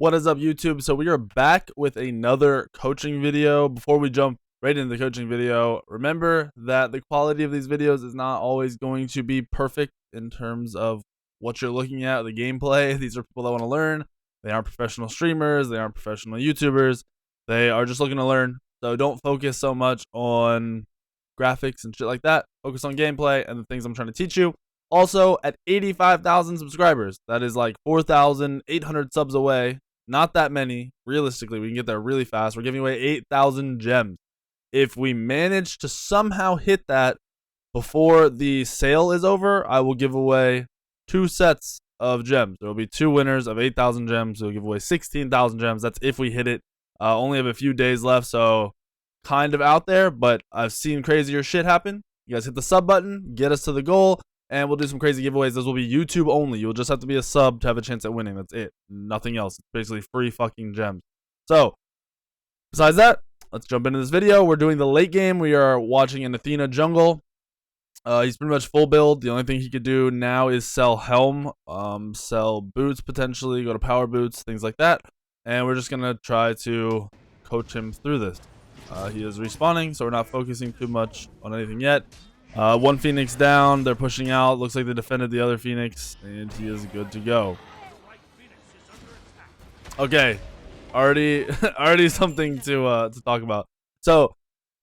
What is up, YouTube? So we are back with another coaching video. Before we jump right into the coaching video, remember that the quality of these videos is not always going to be perfect in terms of what you're looking at, the gameplay. These are people that want to learn. They aren't professional streamers. They aren't professional YouTubers. They are just looking to learn. So don't focus so much on graphics and shit like that. Focus on gameplay and the things I'm trying to teach you. Also, at 85,000 subscribers, that is like 4,800 subs away. Not that many. Realistically, we can get there really fast. We're giving away 8,000 gems. If we manage to somehow hit that before the sale is over, I will give away 2 sets of gems. There will be 2 winners of 8,000 gems. We'll give away 16,000 gems. That's if we hit it. Only have a few days left, so kind of out there, but I've seen crazier shit happen. You guys hit the sub button, get us to the goal, and we'll do some crazy giveaways. Those will be YouTube only. You'll just have to be a sub to have a chance at winning. That's it. Nothing else. It's basically free fucking gems. So, besides that, let's jump into this video. We're doing the late game. We are watching an Athena jungle. He's pretty much full build. The only thing he could do now is sell helm, sell boots potentially, go to power boots, things like that. And we're just going to try to coach him through this. He is respawning, so we're not focusing too much on anything yet. One Phoenix down. They're pushing out. Looks like they defended the other Phoenix, and he is good to go. Okay, already something to talk about. So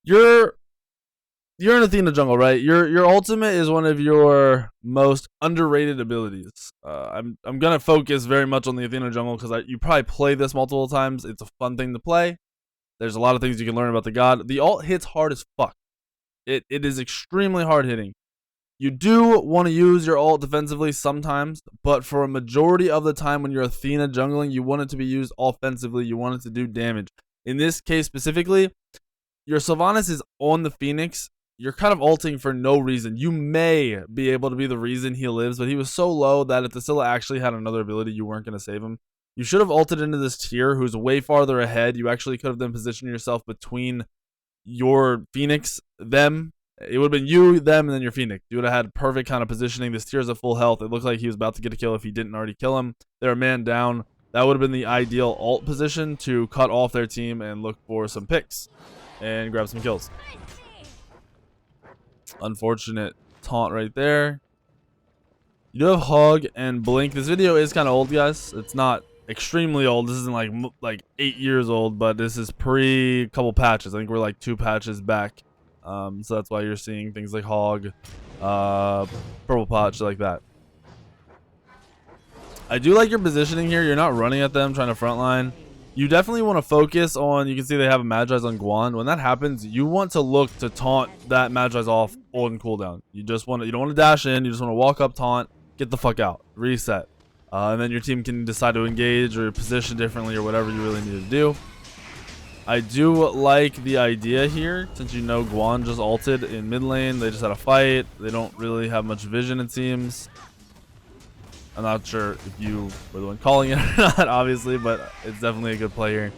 you're in Athena jungle, right? Your ultimate is one of your most underrated abilities. I'm gonna focus very much on the Athena jungle because you probably play this multiple times. It's a fun thing to play. There's a lot of things you can learn about the god. The ult hits hard as fuck. It is extremely hard hitting. You do want to use your ult defensively sometimes, but for a majority of the time when you're Athena jungling, you want it to be used offensively. You want it to do damage. In this case specifically, your Sylvanas is on the Phoenix. You're kind of ulting for no reason. You may be able to be the reason he lives, but he was so low that if the Scylla actually had another ability, you weren't going to save him. You should have ulted into this tier who's way farther ahead. You actually could have then positioned yourself between your Phoenix, them. It would have been you, them, and then your Phoenix. You would have had perfect kind of positioning. This tier's at full health. It looked like he was about to get a kill if he didn't already kill him. They're a man down. That would have been the ideal ult position to cut off their team and look for some picks and grab some kills. Unfortunate taunt right there. You do have Hog and Blink. This video is kind of old, guys. It's not extremely old. This isn't like 8 years old, but this is pre couple patches. I think we're like 2 patches back. So that's why you're seeing things like Hog, Purple Pot, shit like that. I do like your positioning here. You're not running at them, trying to frontline. You definitely want to focus on, you can see they have a Magi's on Guan. When that happens, you want to look to taunt that Magi's off on cooldown. You don't want to dash in. You just want to walk up, taunt, get the fuck out, reset. And then your team can decide to engage or position differently or whatever you really need to do. I do like the idea here, since you know Guan just ulted in mid lane. They just had a fight. They don't really have much vision, it seems. I'm not sure if you were the one calling it or not, obviously, but it's definitely a good play here.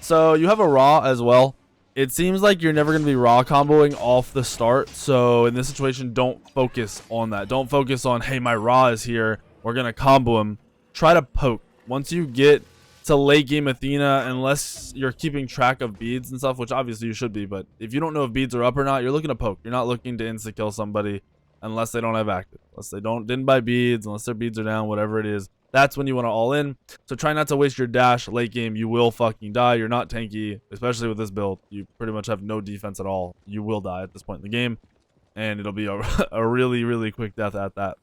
So you have a Raw as well. It seems like you're never going to be Raw comboing off the start. So in this situation, don't focus on that. Don't focus on, hey, my Raw is here. We're going to combo him. Try to poke. Once you get to late game Athena, unless you're keeping track of beads and stuff, which obviously you should be, but if you don't know if beads are up or not, you're looking to poke. You're not looking to insta-kill somebody unless they don't have active. Unless they didn't buy beads, unless their beads are down, whatever it is. That's when you want to all in. So try not to waste your dash late game. You will fucking die. You're not tanky, especially with this build. You pretty much have no defense at all. You will die at this point in the game, and it'll be a really, really quick death at that.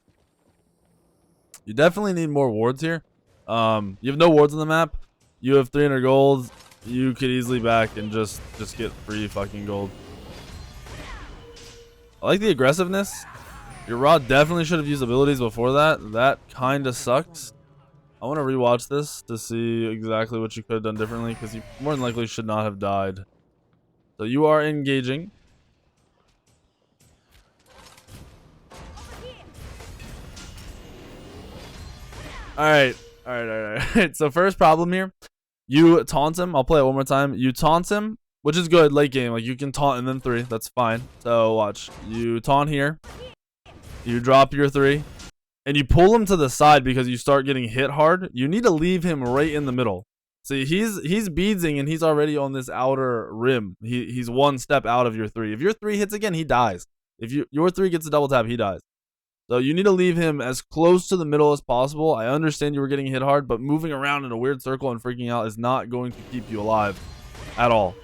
You definitely need more wards here. You have no wards on the map. You have 300 gold. You could easily back and just get free fucking gold. I like the aggressiveness. Your Rod definitely should have used abilities before that. That kind of sucks. I want to rewatch this to see exactly what you could have done differently, because you more than likely should not have died. So you are engaging. Alright. So first problem here. You taunt him. I'll play it one more time. You taunt him, which is good late game. Like, you can taunt and then 3. That's fine. So watch. You taunt here. You drop your 3. and you pull him to the side because you start getting hit hard, you need to leave him right in the middle. See, he's beadsing and he's already on this outer rim. He's one step out of your 3. If your 3 hits again, he dies. If your 3 gets a double tap, he dies. So you need to leave him as close to the middle as possible. I understand you were getting hit hard, but moving around in a weird circle and freaking out is not going to keep you alive at all.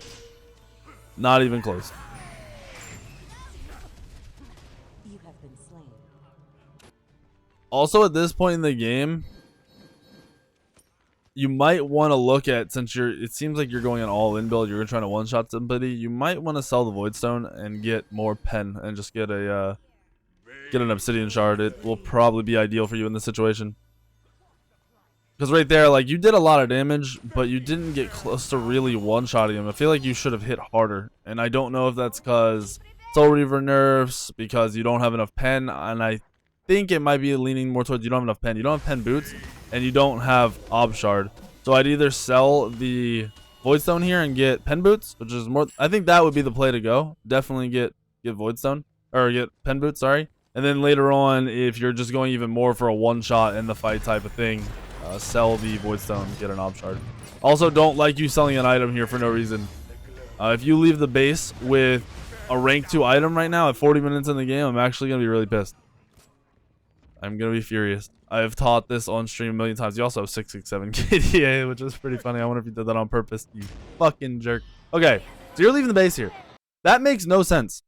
Not even close. You have been slain. Also, at this point in the game, you might want to look at, since it seems like you're going an all-in build, you're trying to one-shot somebody, you might want to sell the Void Stone and get more pen and just get an Obsidian Shard. It will probably be ideal for you in this situation. Because right there, like, you did a lot of damage, but you didn't get close to really one-shotting him. I feel like you should have hit harder, and I don't know if that's because Soul Reaver nerfs, because you don't have enough pen, and I think it might be leaning more towards you don't have enough pen. You don't have pen boots, and you don't have Ob Shard. So I'd either sell the Void Stone here and get pen boots, which is more. I think that would be the play to go. Definitely get Void Stone, or get pen boots. Sorry, and then later on, if you're just going even more for a one shot in the fight type of thing, sell the Void Stone, get an Ob Shard. Also, don't like you selling an item here for no reason. If you leave the base with a rank 2 item right now at 40 minutes in the game, I'm actually gonna be really pissed. I'm gonna be furious. I've taught this on stream a million times. You also have 667 KDA, which is pretty funny. I wonder if you did that on purpose, you fucking jerk. Okay, so you're leaving the base here. That makes no sense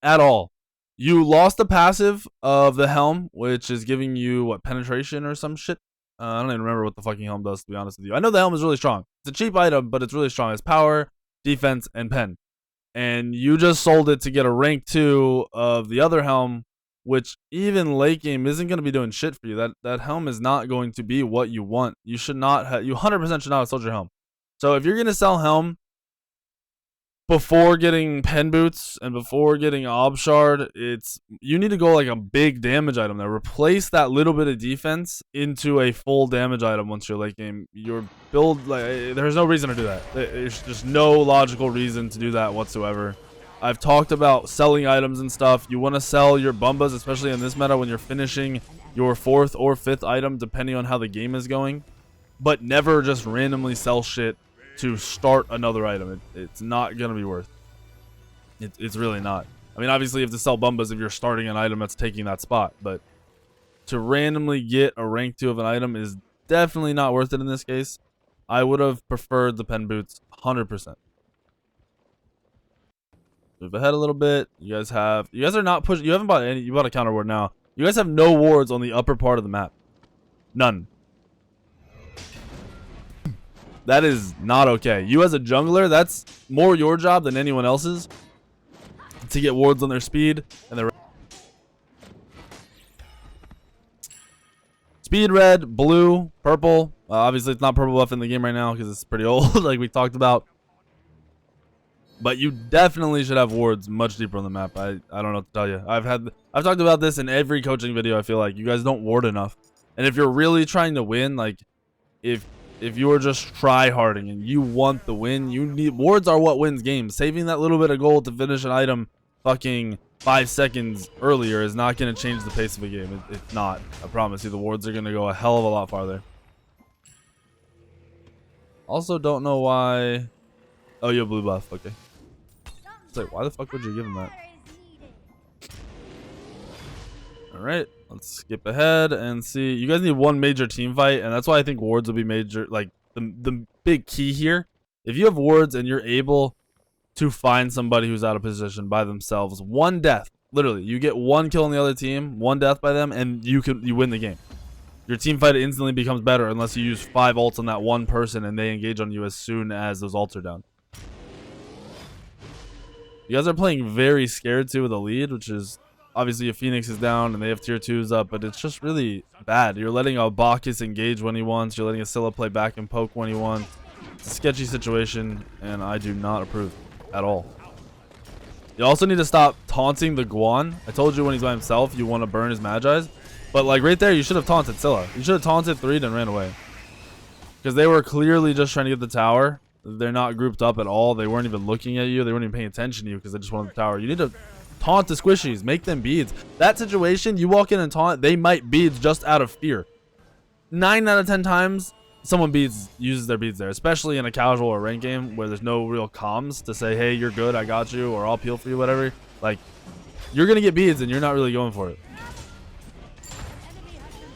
at all. You lost the passive of the helm, which is giving you, what, penetration or some shit? I don't even remember what the fucking helm does, to be honest with you. I know the helm is really strong. It's a cheap item, but it's really strong. It's power, defense, and pen. And you just sold it to get a rank 2 of the other helm, which even late game isn't going to be doing shit for you. That helm is not going to be what you want. You should not have, you 100% should not have sold your helm. So if you're going to sell helm before getting pen boots and before getting Ob Shard, you need to go like a big damage item there. Replace that little bit of defense into a full damage item once you're late game. Your build, like, there's no reason to do that. There's just no logical reason to do that whatsoever. I've talked about selling items and stuff. You want to sell your Bumbas, especially in this meta when you're finishing your 4th or 5th item, depending on how the game is going. But never just randomly sell shit to start another item. It's not going to be worth it. It's really not. I mean, obviously you have to sell Bumbas if you're starting an item that's taking that spot. But to randomly get a rank 2 of an item is definitely not worth it in this case. I would have preferred the pen boots 100%. Move ahead a little bit. You guys are not pushing. You haven't bought any. You bought a counter ward now. You guys have no wards on the upper part of the map. None. That is not okay. You as a jungler, that's more your job than anyone else's to get wards on their speed and their speed. Red, blue, purple. Obviously, it's not purple buff in the game right now because it's pretty old, like we talked about. But you definitely should have wards much deeper on the map. I don't know what to tell you. I've talked about this in every coaching video. I feel like you guys don't ward enough. And if you're really trying to win, like if you're just try-harding and you want the win, you need wards are what wins games. Saving that little bit of gold to finish an item fucking 5 seconds earlier is not going to change the pace of a game. It's not. I promise you, the wards are going to go a hell of a lot farther. Also, don't know why. Oh, you have blue buff. Okay. It's like, why the fuck would you give him that? Alright, let's skip ahead and see. You guys need one major team fight, and that's why I think wards will be major. Like, the big key here. If you have wards and you're able to find somebody who's out of position by themselves, one death. Literally, you get one kill on the other team, one death by them, and you win the game. Your team fight instantly becomes better unless you use 5 ults on that one person and they engage on you as soon as those ults are down. You guys are playing very scared too with a lead, which is obviously if Phoenix is down and they have tier 2s up, but it's just really bad. You're letting a Bacchus engage when he wants. You're letting a Scylla play back and poke when he wants. It's a sketchy situation, and I do not approve at all. You also need to stop taunting the Guan. I told you when he's by himself, you want to burn his Magi's. But like right there, you should have taunted Scylla. You should have taunted 3 and ran away. Because they were clearly just trying to get the tower. They're not grouped up at all. They weren't even looking at you. They weren't even paying attention to you because they just wanted the tower. You need to Taunt the squishies. Make them beads. That situation, you walk in and taunt, they might beads just out of fear. 9 out of 10 times, someone uses their beads there, especially in a casual or rank game where there's no real comms to say, hey, you're good, I got you, or I'll peel for you, whatever. Like, you're going to get beads and you're not really going for it.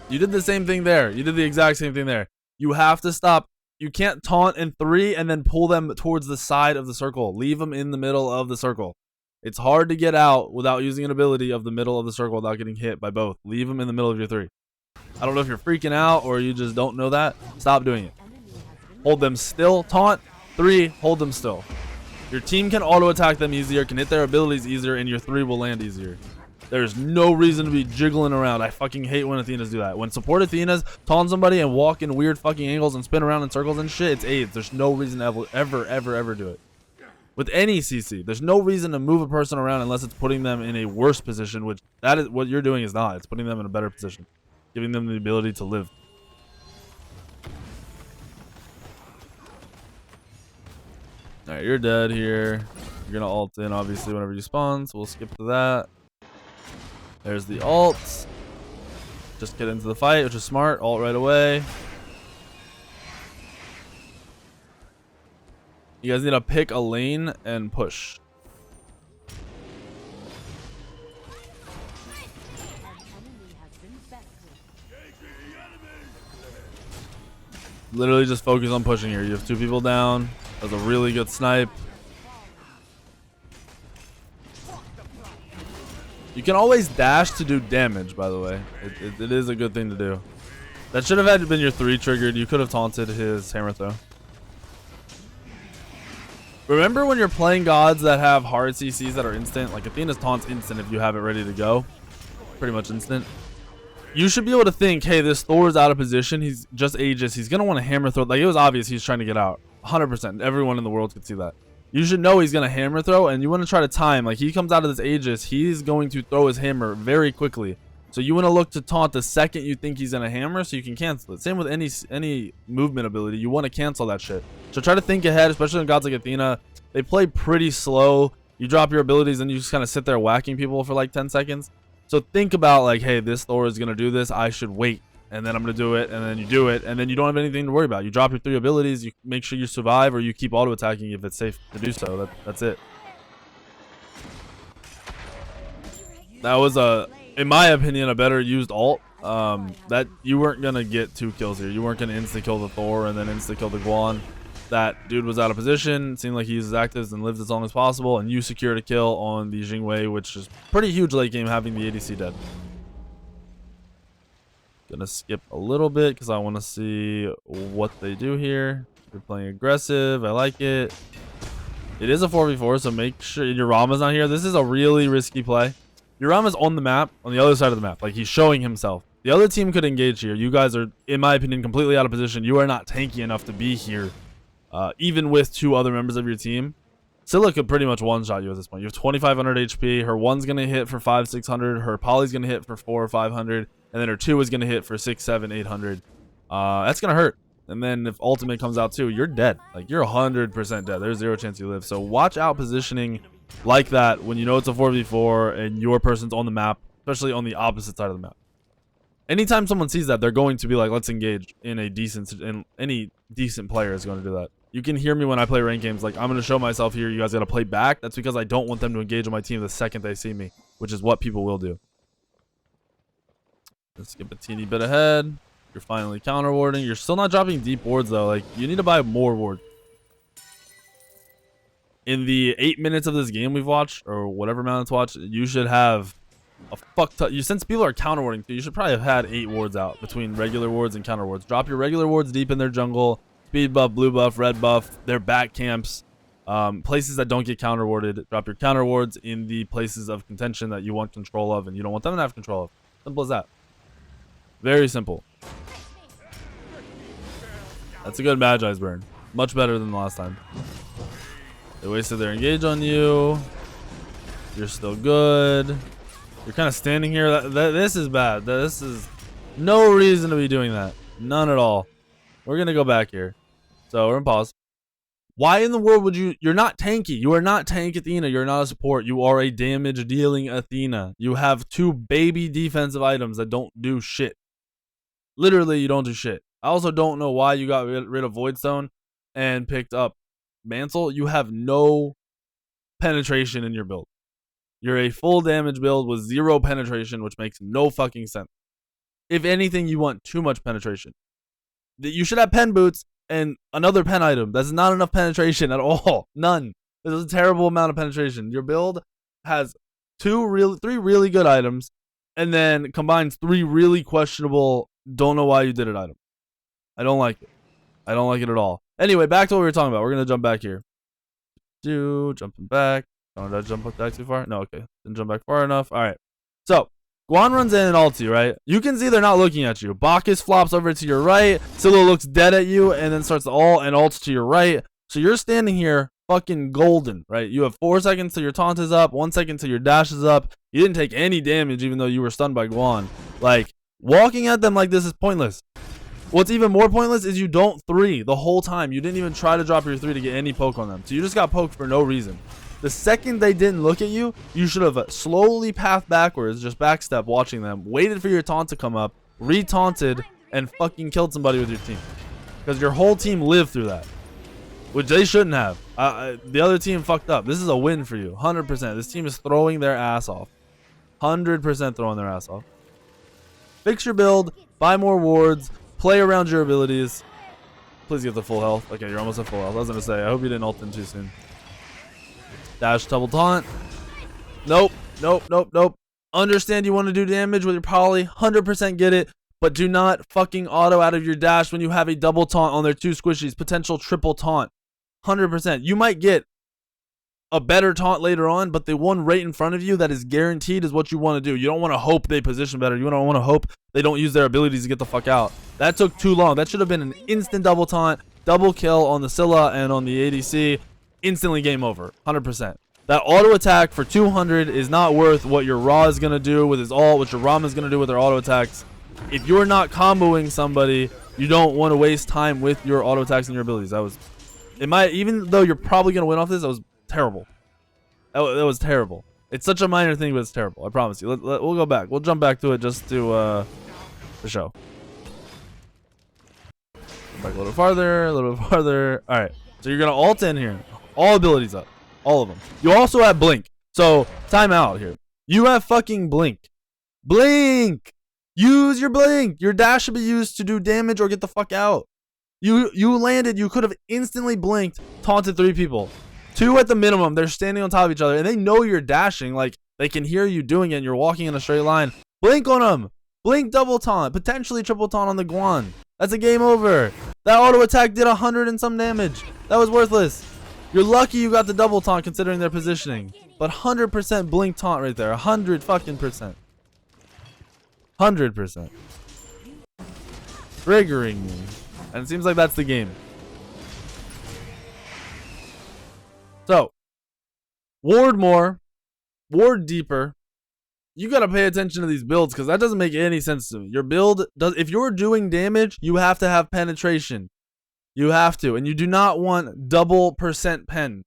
You did the same thing there. You did the exact same thing there. You have to stop. You can't taunt in 3 and then pull them towards the side of the circle. Leave them in the middle of the circle. It's hard to get out without using an ability of the middle of the circle without getting hit by both. Leave them in the middle of your 3. I don't know if you're freaking out or you just don't know that. Stop doing it. Hold them still. Taunt. 3. Hold them still. Your team can auto attack them easier, can hit their abilities easier, and your 3 will land easier. There's no reason to be jiggling around. I fucking hate when Athenas do that. When support Athenas taunt somebody and walk in weird fucking angles and spin around in circles and shit, it's AIDS. There's no reason to ever do it. With any CC, there's no reason to move a person around unless it's putting them in a worse position, which that is what you're doing is not. It's putting them in a better position, giving them the ability to live. All right, you're dead here. You're gonna ult in obviously whenever you spawn, so we'll skip to that. There's the ult. Just get into the fight, which is smart. Ult right away. You guys need to pick a lane and push. Literally just focus on pushing here. You have 2 people down. That was a really good snipe. You can always dash to do damage, by the way. It is a good thing to do. That should have had been your 3 triggered. You could have taunted his hammer throw. Remember when you're playing gods that have hard CCs that are instant? Like Athena's taunt's instant if you have it ready to go. Pretty much instant. You should be able to think, hey, this Thor is out of position. He's just Aegis. He's going to want to hammer throw. Like, it was obvious he's trying to get out. 100%. Everyone in the world could see that. You should know he's going to hammer throw, and you want to try to time. Like, he comes out of this Aegis. He's going to throw his hammer very quickly. So you want to look to taunt the second you think he's going to hammer so you can cancel it. Same with any movement ability. You want to cancel that shit. So try to think ahead, especially in gods like Athena. They play pretty slow. You drop your abilities and you just kind of sit there whacking people for like 10 seconds. So think about like, hey, this Thor is going to do this. I should wait. And then I'm going to do it. And then you do it. And then you don't have anything to worry about. You drop your 3 abilities. You make sure you survive or you keep auto attacking if it's safe to do so. That's it. That was in my opinion, a better used ult. That you weren't going to get 2 kills here. You weren't going to insta kill the Thor and then insta kill the Guan. That dude was out of position. It seemed like he uses actives and lived as long as possible. And you secured a kill on the Jingwei, which is pretty huge late game having the ADC dead. Gonna skip a little bit because I want to see what they do here. They're playing aggressive. I like it. It is a 4v4, so make sure your Rama's not here. This is a really risky play. Your Rama's on the map, on the other side of the map. Like, he's showing himself. The other team could engage here. You guys are, in my opinion, completely out of position. You are not tanky enough to be here. Even with 2 other members of your team, Scylla could pretty much one-shot you at this point. You have 2,500 HP. Her 1's going to hit for 500-600. Her Poly's going to hit for 400 or 500. And then her 2 is going to hit for 600, 700, 800. That's going to hurt. And then if ultimate comes out too, you're dead. Like, you're 100% dead. There's 0 chance you live. So watch out positioning like that when you know it's a 4v4 and your person's on the map, especially on the opposite side of the map. Anytime someone sees that, they're going to be like, let's engage in a decent, and any decent player is going to do that. You can hear me when I play rank games, like, I'm going to show myself here. You guys got to play back. That's because I don't want them to engage on my team the second they see me, which is what people will do. Let's skip a teeny bit ahead. You're finally counter warding. You're still not dropping deep wards, though. Like, you need to buy more wards. In the 8 minutes of this game we've watched, or whatever amount it's watched, you should have a fuck ton. Since people are counter warding too, you should probably have had 8 wards out between regular wards and counter wards. Drop your regular wards deep in their jungle. Speed buff, blue buff, red buff, their back camps, places that don't get counter warded. Drop your counter wards in the places of contention that you want control of and you don't want them to have control of. Simple as that. Very simple. That's a good Magi's burn. Much better than the last time. They wasted their engage on you. You're still good. You're kind of standing here. This is bad. This is no reason to be doing that. None at all. We're going to go back here. So we're in pause. Why in the world would you? You're not tanky. You are not tank Athena. You're not a support. You are a damage dealing Athena. You have 2 baby defensive items that don't do shit. Literally, you don't do shit. I also don't know why you got rid of Void Stone and picked up Mantle. You have no penetration in your build. You're a full damage build with 0 penetration, which makes no fucking sense. If anything, you want too much penetration. You should have pen boots and another pen item. That's not enough penetration at all. None. This is a terrible amount of penetration. Your build has 3 really good items, and then combines 3 really questionable, don't know why you did it item. I don't like it. I don't like it at all. Anyway, back to what we were talking about. We're gonna jump back here. Jumping back. Oh, did I jump back too far? No, okay. Didn't jump back far enough. All right. So Guan runs in and ults you, right? You can see they're not looking at you. Bacchus flops over to your right. Scylla looks dead at you and then starts to ult and ults to your right. So you're standing here fucking golden, right? You have 4 seconds till your taunt is up, 1 second till your dash is up. You didn't take any damage even though you were stunned by Guan. Like, walking at them like this is pointless. What's even more pointless is you don't 3 the whole time. You didn't even try to drop your 3 to get any poke on them. So you just got poked for no reason. The second they didn't look at you, you should have slowly pathed backwards, just backstep watching them, waited for your taunt to come up, re-taunted, and fucking killed somebody with your team. Because your whole team lived through that. Which they shouldn't have. The other team fucked up. This is a win for you. 100%. This team is throwing their ass off. 100% throwing their ass off. Fix your build. Buy more wards. Play around your abilities. Please get the full health. Okay, you're almost at full health. I was going to say, I hope you didn't ult in too soon. Dash double taunt. Nope. Nope. Nope. Nope. Understand you want to do damage with your poly. 100% get it. But do not fucking auto out of your dash when you have a double taunt on their 2 squishies. Potential triple taunt. 100%. You might get a better taunt later on, but the one right in front of you that is guaranteed is what you want to do. You don't want to hope they position better. You don't want to hope they don't use their abilities to get the fuck out. That took too long. That should have been an instant double taunt, double kill on the Scylla and on the ADC. Instantly game over. 100%. That auto attack for 200 is not worth what your Ra is going to do with his ult, what your Rama is going to do with their auto attacks. If you're not comboing somebody, you don't want to waste time with your auto attacks and your abilities. That was, even though you're probably going to win off this, that was terrible. That was terrible. It's such a minor thing, but it's terrible. I promise you. We'll go back. We'll jump back to it just to the show. Back a little farther, a little farther. All right. So you're going to ult in here. All abilities up. All of them. You also have Blink. So, time out here. You have fucking Blink. Blink! Use your Blink. Your dash should be used to do damage or get the fuck out. You landed. You could have instantly blinked, taunted 3 people. 2 at the minimum. They're standing on top of each other, and they know you're dashing. Like, they can hear you doing it, and you're walking in a straight line. Blink on them. Blink double taunt. Potentially triple taunt on the Guan. That's a game over. That auto attack did 100 and some damage. That was worthless. You're lucky you got the double taunt considering their positioning. But 100% blink taunt right there. 100 fucking percent. 100%. Triggering me. And it seems like that's the game. So, ward more. Ward deeper. You gotta pay attention to these builds because that doesn't make any sense to me. Your build does, if you're doing damage, you have to have penetration. You have to, and you do not want double percent pen.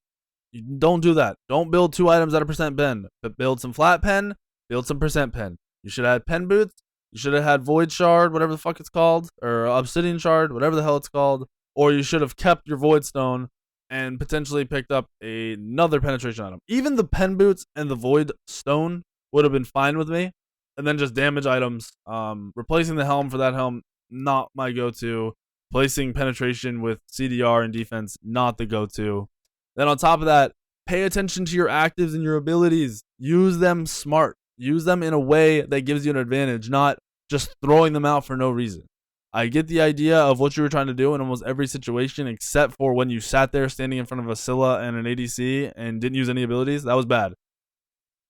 You don't do that. Don't build 2 items at a percent pen, but build some flat pen, build some percent pen. You should have had pen boots. You should have had void shard, whatever the fuck it's called, or obsidian shard, whatever the hell it's called. Or you should have kept your void stone and potentially picked up another penetration item. Even the pen boots and the void stone would have been fine with me. And then just damage items. Replacing the helm for that helm, not my go-to. Placing penetration with CDR and defense, not the go-to. Then on top of that, pay attention to your actives and your abilities. Use them smart. Use them in a way that gives you an advantage, not just throwing them out for no reason. I get the idea of what you were trying to do in almost every situation, except for when you sat there standing in front of a Scylla and an ADC and didn't use any abilities. That was bad.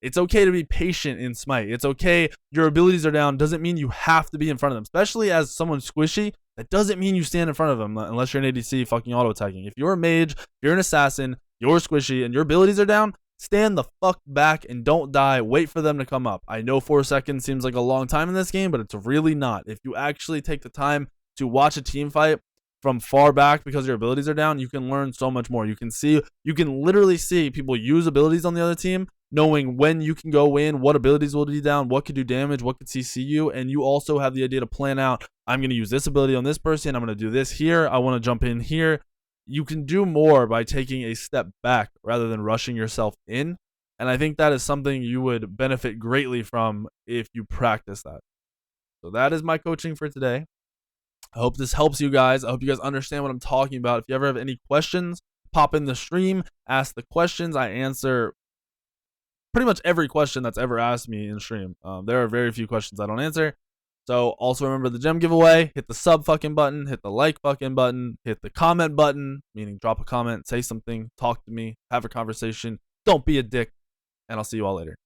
It's okay to be patient in Smite. It's okay. Your abilities are down. Doesn't mean you have to be in front of them. Especially as someone squishy, that doesn't mean you stand in front of them unless you're an ADC fucking auto-attacking. If you're a mage, you're an assassin, you're squishy, and your abilities are down, stand the fuck back and don't die. Wait for them to come up. I know 4 seconds seems like a long time in this game, but it's really not. If you actually take the time to watch a team fight, from far back because your abilities are down, you can learn so much more. You can literally see people use abilities on the other team, knowing when you can go in, what abilities will be down, what could do damage, what could CC you, and you also have the idea to plan out, I'm going to use this ability on this person, I'm going to do this here, I want to jump in here. You can do more by taking a step back rather than rushing yourself in, and I think that is something you would benefit greatly from if you practice that. So that is my coaching for today. I hope this helps you guys. I hope you guys understand what I'm talking about. If you ever have any questions, pop in the stream, ask the questions. I answer pretty much every question that's ever asked me in stream. There are very few questions I don't answer. So also remember the gem giveaway. Hit the sub fucking button. Hit the like fucking button. Hit the comment button, meaning drop a comment, say something, talk to me, have a conversation. Don't be a dick. And I'll see you all later.